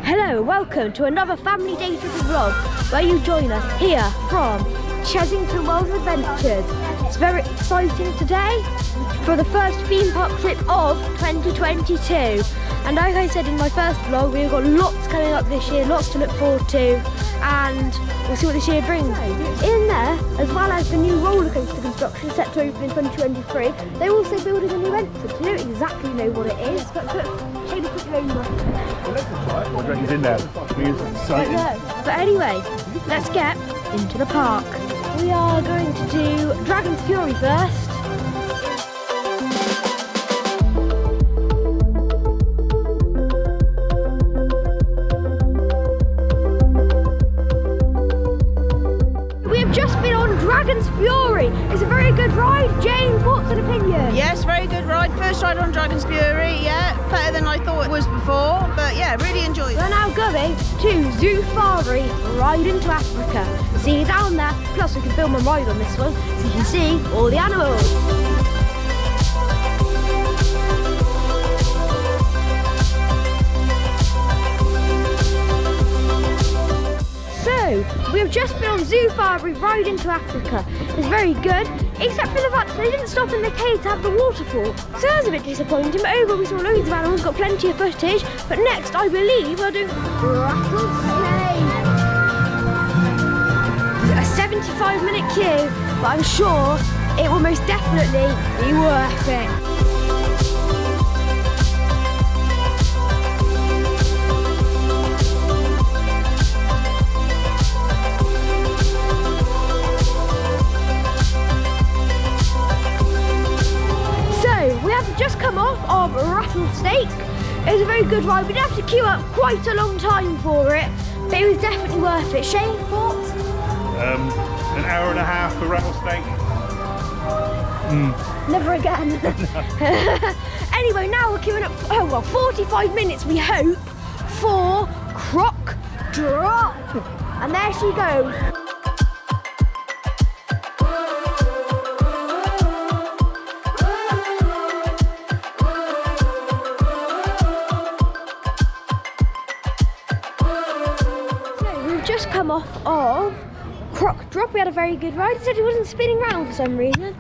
Hello, welcome to another family day tripping vlog where you join us here from Chessington World of Adventures. It's very exciting today for the first theme park trip of 2022. And like I said in my first vlog, we've got lots coming up this year, lots to look forward to, and we'll see what this year brings. In there, as well as the new roller coaster construction set to open in 2023, they're also building a new entrance. We don't exactly know what it is, but take a quick over. What do you reckon's in there? But anyway, let's get into the park. We are going to do Dragon's Fury first. We have just been on Dragon's Fury. It's a very good ride. Jane, thoughts and opinions? Yes, very good ride. First ride on Dragon's Fury, yeah. Better than I thought it was before, but yeah, really enjoyed it. We're now going to Zoofari, Ride into Africa. See you down there. Plus we can film a ride on this one so you can see all the animals. So, we have just been on Zoofari, Ride into Africa. It's very good, except for the fact that they didn't stop in the cave to have the waterfall. So that was a bit disappointing, but overall we saw loads of animals, got plenty of footage. But next, I believe, we'll do Rattlesnake. A 75-minute queue, but I'm sure it will most definitely be worth it. Just come off of Rattlesnake. It was a very good ride. We did have to queue up quite a long time for it, but it was definitely worth it. Shane, thoughts? An hour and a half for Rattlesnake. Never again. Anyway, now we're queuing up 45 minutes, we hope, for Croc Drop. And there she goes. Just come off of Croc Drop. We had a very good ride. It said it wasn't spinning round for some reason.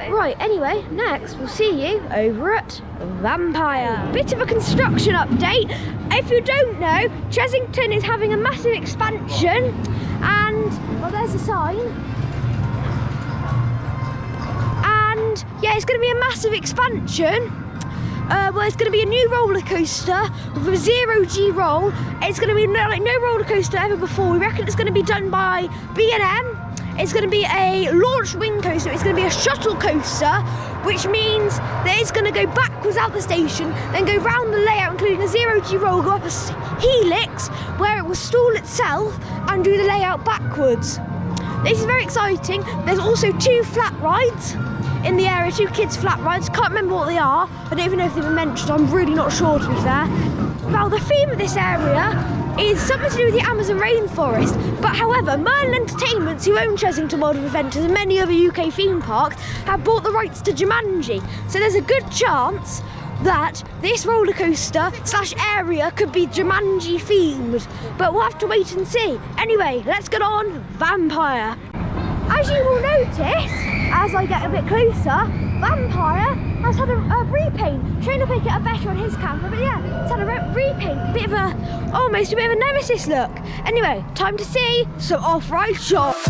Right, anyway, next we'll see you over at Vampire. Bit of a construction update. If you don't know, Chessington is having a massive expansion and, well, there's a sign. And yeah, it's going to be a massive expansion. Well, it's going to be a new roller coaster with a 0G roll. It's going to be like no roller coaster ever before. We reckon it's going to be done by B&M. It's going to be a launch wing coaster. It's going to be a shuttle coaster, which means that it's going to go backwards out the station, then go round the layout, including a 0G roll, go up a helix where it will stall itself and do the layout backwards. This is very exciting. There's also 2 flat rides in the area, 2 kids flat rides. Can't remember what they are. I don't even know if they've been mentioned. I'm really not sure, to be fair. Well, the theme of this area is something to do with the Amazon rainforest. But however, Merlin Entertainments, who own Chessington World of Adventures and many other UK theme parks, have bought the rights to Jumanji. So there's a good chance that this roller coaster / area could be Jumanji themed. But we'll have to wait and see. Anyway, let's get on Vampire. As you will notice, as I get a bit closer, Vampire has had a repaint. Shane will pick it up better on his camera, but yeah, it's had a repaint. Almost a bit of a Nemesis look. Anyway, time to see some off-ride shots.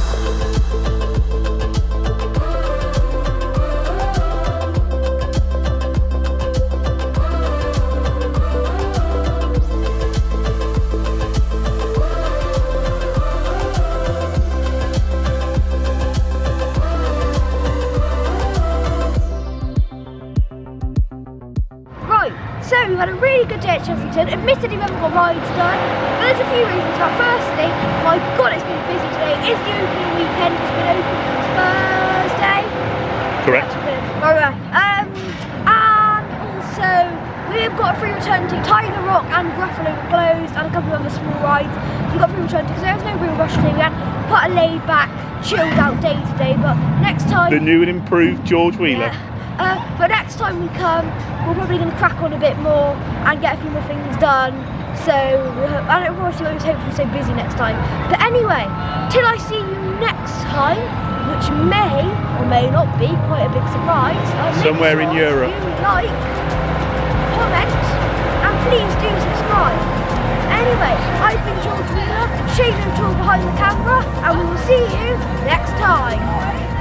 So we've had a really good day at Chessington. Admittedly we haven't got rides done, but there's a few reasons for that. Firstly, my God, it's been busy today. It's the opening weekend. It's been open since Thursday. Correct. Right. And also we've got a free return to Tiger Rock and Gruffalo were closed, and a couple of other small rides. We've got free return because there's no real rush today. We had quite a laid back, chilled out day today, but next time. The new and improved George Wheeler. Yeah. But next time we come, we're probably going to crack on a bit more and get a few more things done. So, I don't know, hopefully so busy next time. But anyway, till I see you next time, which may or may not be quite a big surprise. Somewhere in Europe. You like, comment, and please do subscribe. Anyway, I've been George Wheeler, Shane O'Toole behind the camera, and we will see you next time.